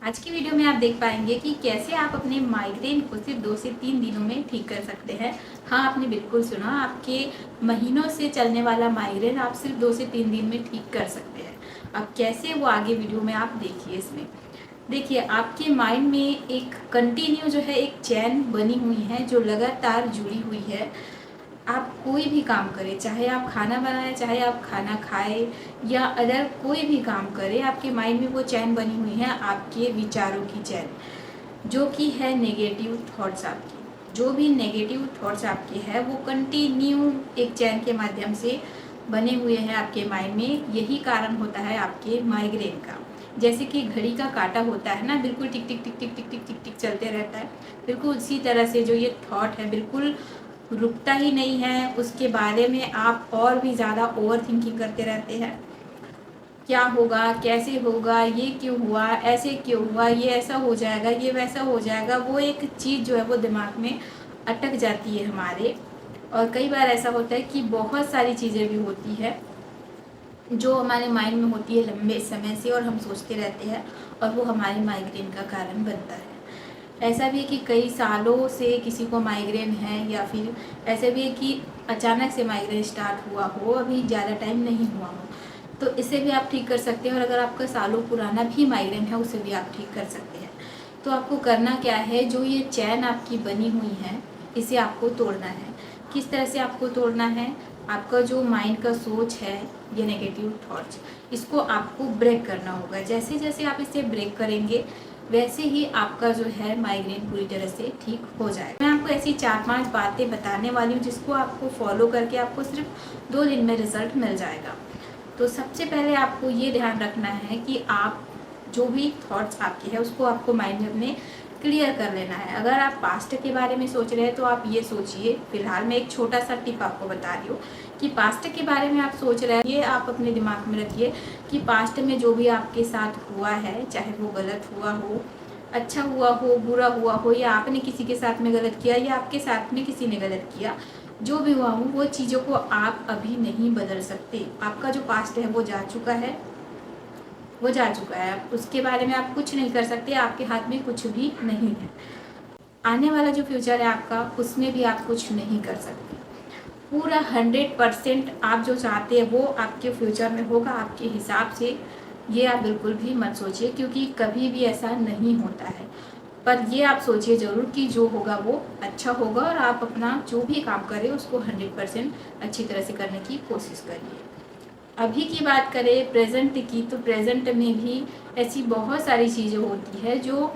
आज की वीडियो में आप देख पाएंगे कि कैसे आप अपने माइग्रेन को सिर्फ 2 से 3 दिनों में ठीक कर सकते हैं। हाँ, आपने बिल्कुल सुना, आपके महीनों से चलने वाला माइग्रेन आप सिर्फ 2 से 3 दिन में ठीक कर सकते हैं। अब कैसे, वो आगे वीडियो में आप देखिए। इसमें देखिए, आपके माइंड में एक कंटिन्यू जो है एक चैन बनी हुई है जो लगातार जुड़ी हुई है। आप कोई भी काम करें, चाहे आप खाना बनाएं, चाहे आप खाना खाएं या अदर कोई भी काम करें, आपके माइंड में वो चैन बनी हुई है, आपके विचारों की चैन, जो कि है नेगेटिव थॉट्स आपकी। जो भी नेगेटिव थॉट्स आपके हैं वो कंटिन्यू एक चैन के माध्यम से बने हुए हैं आपके माइंड में। यही कारण होता है आपके माइग्रेन का। जैसे कि घड़ी का काटा होता है ना, बिल्कुल टिक टिक टिक टिक टिक टिक टिक टिक चलते रहता है, बिल्कुल उसी तरह से जो ये थॉट है बिल्कुल रुकता ही नहीं है। उसके बारे में आप और भी ज़्यादा ओवर थिंकिंग करते रहते हैं। क्या होगा, कैसे होगा, ये क्यों हुआ, ऐसे क्यों हुआ, ये ऐसा हो जाएगा, ये वैसा हो जाएगा। वो एक चीज़ जो है वो दिमाग में अटक जाती है हमारे। और कई बार ऐसा होता है कि बहुत सारी चीज़ें भी होती है जो हमारे माइंड में होती है लंबे समय से, और हम सोचते रहते हैं, और वो हमारे माइग्रेन का कारण बनता है। ऐसा भी है कि कई सालों से किसी को माइग्रेन है, या फिर ऐसा भी है कि अचानक से माइग्रेन स्टार्ट हुआ हो, अभी ज़्यादा टाइम नहीं हुआ हो, तो इसे भी आप ठीक कर सकते हैं। और अगर आपका सालों पुराना भी माइग्रेन है, उसे भी आप ठीक कर सकते हैं। तो आपको करना क्या है, जो ये चैन आपकी बनी हुई है इसे आपको तोड़ना है। किस तरह से आपको तोड़ना है, आपका जो माइंड का सोच है, ये नेगेटिव थॉट्स, इसको आपको ब्रेक करना होगा। जैसे जैसे आप इसे ब्रेक करेंगे वैसे ही आपका जो है माइग्रेन पूरी तरह से ठीक हो जाएगा। मैं आपको ऐसी 4-5 बातें बताने वाली हूँ जिसको आपको फॉलो करके आपको सिर्फ 2 दिन में रिजल्ट मिल जाएगा। तो सबसे पहले आपको ये ध्यान रखना है कि आप जो भी थॉट्स आपके हैं उसको आपको माइंड में अपने क्लियर कर लेना है। अगर आप पास्ट के बारे में सोच रहे हैं तो आप ये सोचिए, फिलहाल मैं एक छोटा सा टिप आपको बता रही हूँ कि पास्ट के बारे में आप सोच रहे हैं, ये आप अपने दिमाग में रखिए कि पास्ट में जो भी आपके साथ हुआ है, चाहे वो गलत हुआ हो, अच्छा हुआ हो, बुरा हुआ हो, या आपने किसी के साथ में गलत किया या आपके साथ में किसी ने गलत किया, जो भी हुआ हो, वो चीज़ों को आप अभी नहीं बदल सकते। आपका जो पास्ट है वो जा चुका है, वो जा चुका है। आप उसके बारे में आप कुछ नहीं कर सकते, आपके हाथ में कुछ भी नहीं है। आने वाला जो फ्यूचर है आपका, उसमें भी आप कुछ नहीं कर सकते। पूरा 100% आप जो चाहते हैं वो आपके फ्यूचर में होगा आपके हिसाब से। ये आप बिल्कुल भी मत सोचिए, क्योंकि कभी भी ऐसा नहीं होता है। पर ये आप सोचिए ज़रूर कि जो होगा वो अच्छा होगा, और आप अपना जो भी काम करें उसको 100% अच्छी तरह से करने की कोशिश करिए। अभी की बात करें प्रेजेंट की, तो प्रेजेंट में भी ऐसी बहुत सारी चीज़ें होती है जो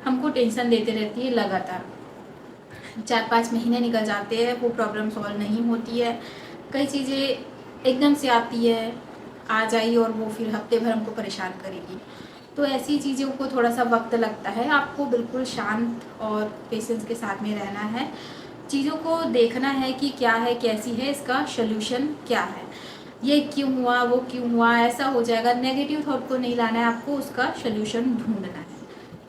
हमको टेंशन देते रहती है। लगातार 4-5 महीने निकल जाते हैं, वो प्रॉब्लम सॉल्व नहीं होती है। कई चीज़ें एकदम से आती है, आ जाएगी, और वो फिर हफ्ते भर हमको परेशान करेगी। तो ऐसी चीज़ों को थोड़ा सा वक्त लगता है। आपको बिल्कुल शांत और पेशेंस के साथ में रहना है। चीज़ों को देखना है कि क्या है, कैसी है, इसका सल्यूशन क्या है, ये क्यों हुआ, वो क्यों हुआ, ऐसा हो जाएगा। नेगेटिव थॉट को नहीं लाना है आपको, उसका सल्यूशन ढूंढना है।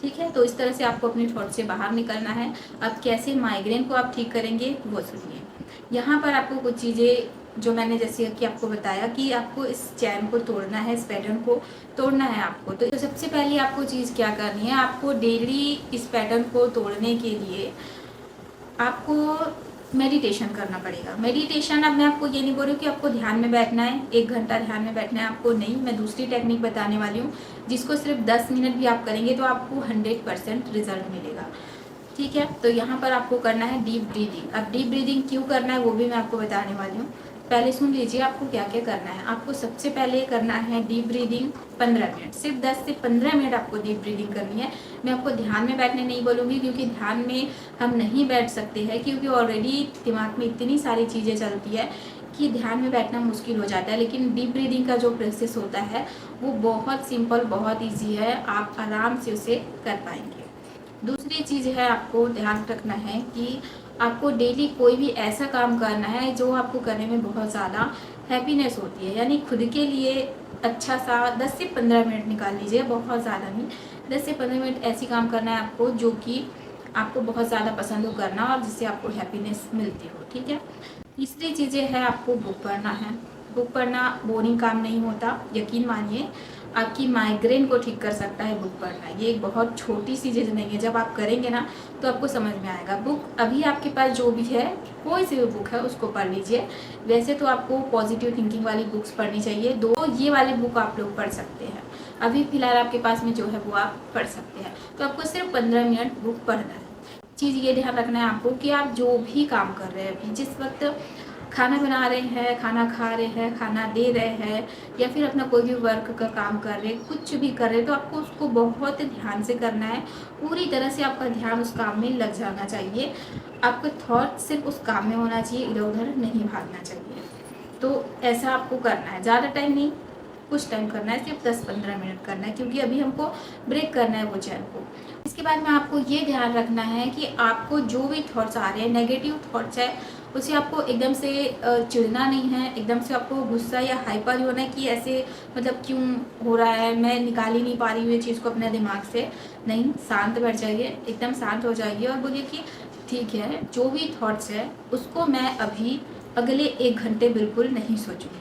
ठीक है, तो इस तरह से आपको अपने थॉट से बाहर निकलना है। अब कैसे माइग्रेन को आप ठीक करेंगे वो सुनिए। यहाँ पर आपको कुछ चीज़ें जो मैंने जैसे कि आपको बताया कि आपको इस चैन को तोड़ना है, इस पैटर्न को तोड़ना है आपको। तो सबसे पहले आपको चीज़ क्या करनी है, आपको डेली इस पैटर्न को तोड़ने के लिए आपको मेडिटेशन करना पड़ेगा। मेडिटेशन, अब मैं आपको ये नहीं बोल रही हूँ कि आपको ध्यान में बैठना है, 1 घंटा ध्यान में बैठना है, आपको नहीं। मैं दूसरी टेक्निक बताने वाली हूँ जिसको सिर्फ 10 मिनट भी आप करेंगे तो आपको 100% रिजल्ट मिलेगा। ठीक है, तो यहाँ पर आपको करना है डीप ब्रीदिंग। अब डीप ब्रीदिंग क्यों करना है वो भी मैं आपको बताने वाली हूँ। पहले सुन लीजिए आपको क्या क्या करना है। आपको सबसे पहले करना है डीप ब्रीदिंग 15 मिनट, सिर्फ 10 से 15 मिनट आपको डीप ब्रीदिंग करनी है। मैं आपको ध्यान में बैठने नहीं बोलूँगी, क्योंकि ध्यान में हम नहीं बैठ सकते हैं, क्योंकि ऑलरेडी दिमाग में इतनी सारी चीज़ें चलती है कि ध्यान में बैठना मुश्किल हो जाता है। लेकिन डीप ब्रीदिंग का जो प्रोसेस होता है वो बहुत सिंपल, बहुत ईजी है, आप आराम से उसे कर पाएंगे। दूसरी चीज़ है, आपको ध्यान रखना है कि आपको डेली कोई भी ऐसा काम करना है जो आपको करने में बहुत ज़्यादा हैप्पीनेस होती है। यानी खुद के लिए अच्छा सा 10 से 15 मिनट निकाल लीजिए, बहुत ज़्यादा नहीं, 10 से 15 मिनट ऐसी काम करना है आपको जो कि आपको बहुत ज़्यादा पसंद हो करना, और जिससे आपको हैप्पीनेस मिलती हो। ठीक है, तीसरी चीज़ें है, आपको बुक पढ़ना है। बुक पढ़ना बोरिंग काम नहीं होता, यकीन मानिए। आपकी माइग्रेन को ठीक कर सकता है बुक पढ़ना। ये एक बहुत छोटी सी चीज़ नहीं है, जब आप करेंगे ना तो आपको समझ में आएगा। बुक अभी आपके पास जो भी है, कोई सी भी बुक है उसको पढ़ लीजिए। वैसे तो आपको पॉजिटिव थिंकिंग वाली बुक्स पढ़नी चाहिए, दो ये वाले बुक आप लोग पढ़ सकते हैं। अभी फ़िलहाल आपके पास में जो है वो आप पढ़ सकते हैं। तो आपको सिर्फ 15 मिनट बुक पढ़ना है। चीज़ ये ध्यान रखना है आपको कि आप जो भी काम कर रहे हैं, अभी जिस वक्त खाना बना रहे हैं, खाना खा रहे हैं, खाना दे रहे हैं, या फिर अपना कोई भी वर्क का काम कर रहे हैं, कुछ भी कर रहे हैं, तो आपको उसको बहुत ध्यान से करना है। पूरी तरह से आपका ध्यान उस काम में लग जाना चाहिए। आपका थॉट सिर्फ उस काम में होना चाहिए, इधर उधर नहीं भागना चाहिए। तो ऐसा आपको करना है, ज़्यादा टाइम नहीं, कुछ टाइम करना है, सिर्फ 10-15 मिनट करना है, क्योंकि अभी हमको ब्रेक करना है वो चैन को। इसके बाद में आपको ये ध्यान रखना है कि आपको जो भी थॉट्स आ रहे हैं, नेगेटिव थॉट्स है, उसे आपको एकदम से चिढ़ना नहीं है, एकदम से आपको गुस्सा या हाइपर होना है कि ऐसे मतलब क्यों हो रहा है, मैं निकाल ही नहीं पा रही हूँ ये चीज़ को अपने दिमाग से। नहीं, शांत बैठ जाइए, एकदम शांत हो जाइए और बोलिए कि ठीक है, जो भी थॉट्स है उसको मैं अभी अगले 1 घंटे बिल्कुल नहीं सोचूंगी।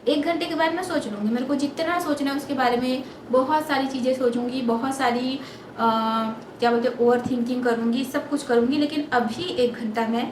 1 घंटे के बाद मैं सोच लूँगी, मेरे को जितना सोचना है उसके बारे में बहुत सारी चीज़ें सोचूंगी, बहुत सारी क्या बोलते हैं, ओवर थिंकिंग करूँगी, सब कुछ करूँगी, लेकिन अभी 1 घंटा मैं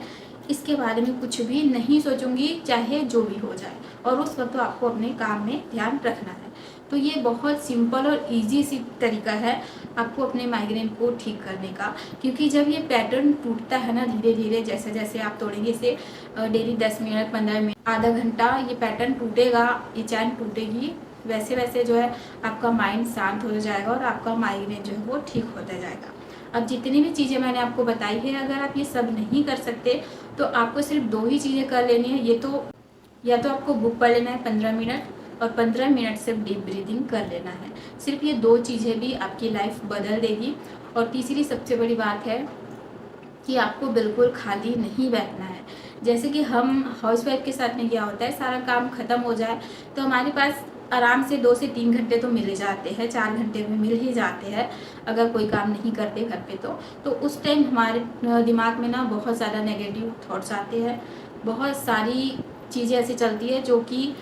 इसके बारे में कुछ भी नहीं सोचूंगी, चाहे जो भी हो जाए। और उस वक्त तो आपको अपने काम में ध्यान रखना है। तो ये बहुत सिंपल और इजी सी तरीका है आपको अपने माइग्रेन को ठीक करने का, क्योंकि जब ये पैटर्न टूटता है ना धीरे धीरे, जैसे जैसे आप तोड़ेंगे इसे, डेली 10 मिनट, 15 मिनट, आधा घंटा ये पैटर्न टूटेगा, ये चैन टूटेगी, वैसे वैसे जो है आपका माइंड शांत हो जाएगा और आपका माइग्रेन जो है वो ठीक होता जाएगा। अब जितनी भी चीज़ें मैंने आपको बताई है, अगर आप ये सब नहीं कर सकते तो आपको सिर्फ 2 ही चीज़ें कर लेनी है। ये तो या तो आपको बुक पढ़ लेना है 15 मिनट, और 15 मिनट सिर्फ डीप ब्रीदिंग कर लेना है। सिर्फ ये 2 चीज़ें भी आपकी लाइफ बदल देगी। और तीसरी सबसे बड़ी बात है कि आपको बिल्कुल खाली नहीं बैठना है। जैसे कि हम हाउसवाइफ के साथ में क्या होता है, सारा काम ख़त्म हो जाए तो हमारे पास आराम से 2 से 3 घंटे तो मिल ही जाते हैं, 4 घंटे में मिल ही जाते हैं, अगर कोई काम नहीं करते घर पे तो उस टाइम हमारे दिमाग में ना बहुत ज़्यादा नेगेटिव थॉट्स आते हैं, बहुत सारी चीज़ें ऐसी चलती है जो कि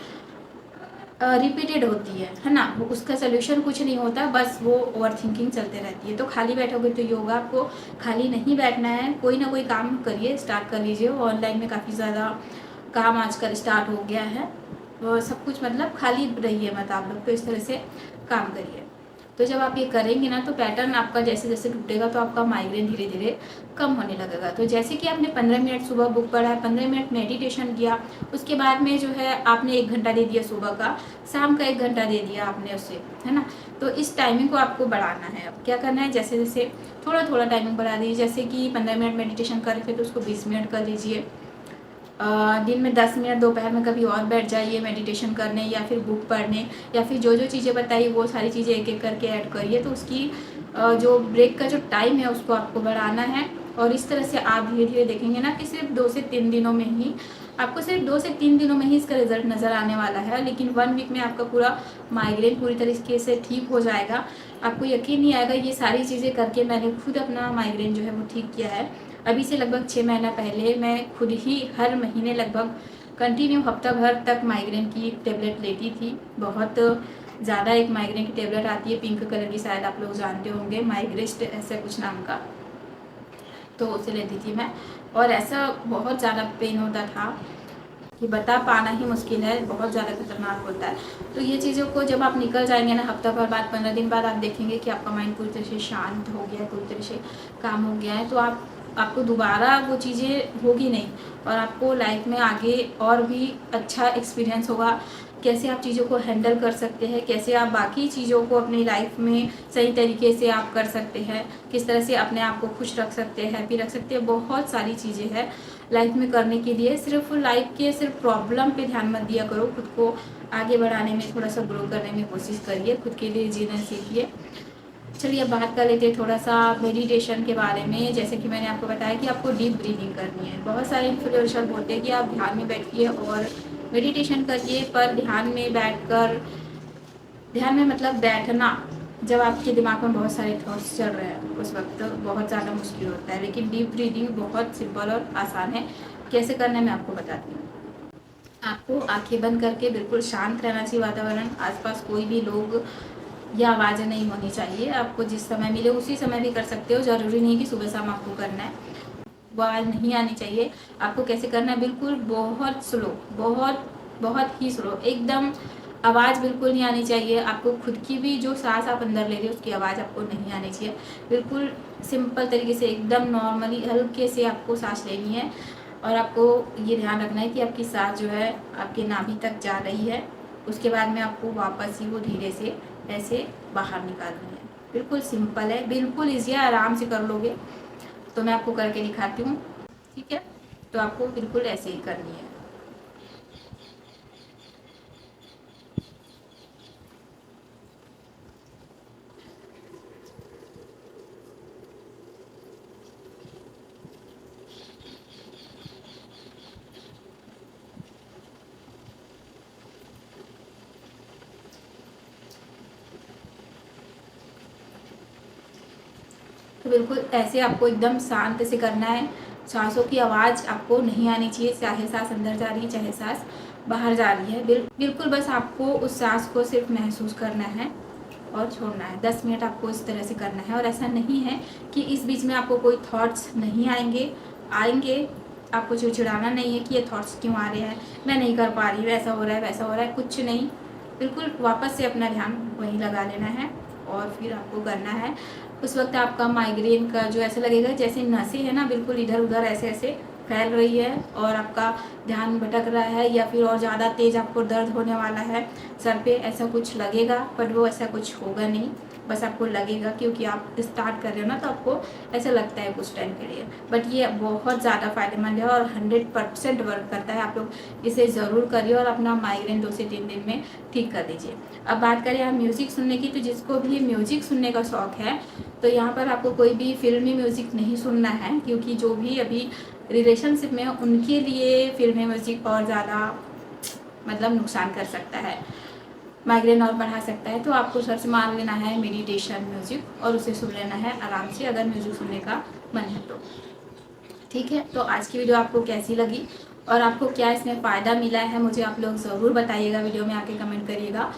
रिपीटेड होती है ना, वो उसका सोल्यूशन कुछ नहीं होता, बस वो ओवर थिंकिंग चलते रहती है। तो खाली बैठोगे तो योगा, आपको खाली नहीं बैठना है, कोई ना कोई काम करिए, स्टार्ट कर लीजिए। ऑनलाइन में काफ़ी ज़्यादा काम आजकल स्टार्ट हो गया है, वो सब कुछ मतलब खाली रहिए मत आप लोग, तो इस तरह से काम करिए। तो जब आप ये करेंगे ना तो पैटर्न आपका जैसे जैसे टूटेगा तो आपका माइग्रेन धीरे धीरे कम होने लगेगा। तो जैसे कि आपने 15 मिनट सुबह बुक पढ़ा है, 15 मिनट मेडिटेशन किया, उसके बाद में जो है आपने 1 घंटा दे दिया सुबह का, शाम का 1 घंटा दे दिया आपने उससे, है ना। तो इस टाइमिंग को आपको बढ़ाना है। अब क्या करना है, जैसे जैसे थोड़ा थोड़ा टाइमिंग बढ़ा दीजिए। जैसे कि 15 मिनट मेडिटेशन कर रहे थे तो उसको 20 मिनट कर लीजिए। दिन में 10 मिनट दोपहर में कभी और बैठ जाइए मेडिटेशन करने, या फिर बुक पढ़ने, या फिर जो जो चीज़ें बताई वो सारी चीज़ें एक एक करके ऐड करिए। तो उसकी जो ब्रेक का जो टाइम है उसको आपको बढ़ाना है। और इस तरह से आप धीरे धीरे देखेंगे ना कि सिर्फ 2 से 3 दिनों में ही आपको, सिर्फ 2 से 3 दिनों में ही इसका रिजल्ट नज़र आने वाला है। लेकिन 1 वीक में आपका पूरा माइग्रेन पूरी तरीके से ठीक हो जाएगा। आपको यकीन नहीं आएगा, ये सारी चीज़ें करके मैंने खुद अपना माइग्रेन जो है वो ठीक किया है। अभी से लगभग 6 महीना पहले मैं खुद ही हर महीने लगभग कंटिन्यू हफ्ता भर तक माइग्रेन की टेबलेट लेती थी। बहुत ज़्यादा एक माइग्रेन की टेबलेट आती है पिंक कलर की, शायद आप लोग जानते होंगे, माइग्रेस्ट ऐसे कुछ नाम का, तो उसे लेती थी मैं। और ऐसा बहुत ज़्यादा पेन होता था कि बता पाना ही मुश्किल है, बहुत ज़्यादा खतरनाक होता है। तो ये चीज़ों को जब आप निकल जाएंगे ना, हफ्ता भर बाद, 15 दिन बाद, आप देखेंगे कि आपका माइंड पूरी तरह से शांत हो गया है, पूरी तरह से काम हो गया है। तो आपको दोबारा वो चीज़ें होगी नहीं, और आपको लाइफ में आगे और भी अच्छा एक्सपीरियंस होगा। कैसे आप चीज़ों को हैंडल कर सकते हैं, कैसे आप बाकी चीज़ों को अपनी लाइफ में सही तरीके से आप कर सकते हैं, किस तरह से अपने आप को खुश रख सकते हैं, हैप्पी रख सकते हैं। बहुत सारी चीज़ें हैं लाइफ में करने के लिए। सिर्फ लाइफ के सिर्फ प्रॉब्लम पे ध्यान मत दिया करो, खुद को आगे बढ़ाने में, थोड़ा सा ग्रो करने में कोशिश करिए, खुद के लिए जीना सीखिए। चलिए अब बात कर लेते हैं थोड़ा सा मेडिटेशन के बारे में। जैसे कि मैंने आपको बताया कि आपको डीप ब्रीदिंग करनी है। बहुत सारे इन्फ्लुएंसर बोलते हैं कि आप ध्यान में बैठिए और मेडिटेशन करिए, पर ध्यान में बैठकर, ध्यान में मतलब बैठना, जब आपके दिमाग में बहुत सारे थॉट्स चल रहे हैं उस वक्त बहुत ज़्यादा मुश्किल होता है। लेकिन डीप ब्रीदिंग बहुत सिंपल और आसान है। कैसे करना है मैं आपको बताती हूँ। आपको आंखें बंद करके बिल्कुल शांत रहना चाहिए वातावरण, आसपास कोई भी लोग या आवाज़ें नहीं होनी चाहिए। आपको जिस समय मिले उसी समय भी कर सकते हो, ज़रूरी नहीं कि सुबह शाम आपको करना है। वो आवाज़ नहीं आनी चाहिए। आपको कैसे करना है, बिल्कुल बहुत स्लो, बहुत बहुत ही स्लो, एकदम आवाज़ बिल्कुल नहीं आनी चाहिए। आपको खुद की भी जो सांस आप अंदर ले रहे हो उसकी आवाज़ आपको नहीं आनी चाहिए। बिल्कुल सिंपल तरीके से एकदम नॉर्मली हल्के से आपको सांस लेनी है। और आपको ये ध्यान रखना है कि आपकी सांस जो है आपके नाभि तक जा रही है। उसके बाद में आपको वापस ही वो धीरे से ऐसे बाहर निकालनी है। बिल्कुल सिंपल है, बिल्कुल ईजी है, आराम से कर लोगे। तो मैं आपको करके दिखाती हूँ, ठीक है। तो आपको बिल्कुल ऐसे ही करनी है। तो बिल्कुल ऐसे आपको एकदम शांत से करना है। सांसों की आवाज़ आपको नहीं आनी चाहिए, चाहे सांस अंदर जा रही है चाहे सांस बाहर जा रही है। बिल्कुल बस आपको उस सांस को सिर्फ महसूस करना है और छोड़ना है। 10 मिनट आपको इस तरह से करना है। और ऐसा नहीं है कि इस बीच में आपको कोई थॉट्स नहीं आएंगे। आपको चिड़चिड़ाना नहीं है कि ये थॉट्स क्यों आ रहे हैं, मैं नहीं कर पा रही हूँ, ऐसा हो रहा है वैसा हो रहा है, कुछ नहीं। बिल्कुल वापस से अपना ध्यान वहीं लगा लेना है और फिर आपको करना है। उस वक्त आपका माइग्रेन का जो ऐसा लगेगा जैसे नसें है ना, बिल्कुल इधर उधर ऐसे ऐसे फैल रही है और आपका ध्यान भटक रहा है, या फिर और ज़्यादा तेज़ आपको दर्द होने वाला है सर पे, ऐसा कुछ लगेगा। पर वो ऐसा कुछ होगा नहीं, बस आपको लगेगा क्योंकि आप स्टार्ट कर रहे हो ना, तो आपको ऐसा लगता है कुछ टाइम के लिए। बट ये बहुत ज़्यादा फायदेमंद है और 100% वर्क करता है। आप लोग इसे ज़रूर करिए और अपना माइग्रेन 2 से 3 दिन में ठीक कर दीजिए। अब बात करें आप म्यूज़िक सुनने की, तो जिसको भी म्यूज़िक सुनने का शौक़ है तो यहाँ पर आपको कोई भी फिल्मी म्यूज़िक नहीं सुनना है, क्योंकि जो भी अभी रिलेशनशिप में उनके लिए फिल्मी म्यूज़िक और ज़्यादा मतलब नुकसान कर सकता है, माइग्रेन और बढ़ा सकता है। तो आपको सर्च मार लेना है मेडिटेशन म्यूज़िक और उसे सुन लेना है आराम से, अगर म्यूज़िक सुनने का मन है तो। ठीक है, तो आज की वीडियो आपको कैसी लगी और आपको क्या इसमें फ़ायदा मिला है, मुझे आप लोग ज़रूर बताइएगा, वीडियो में आके कमेंट करिएगा।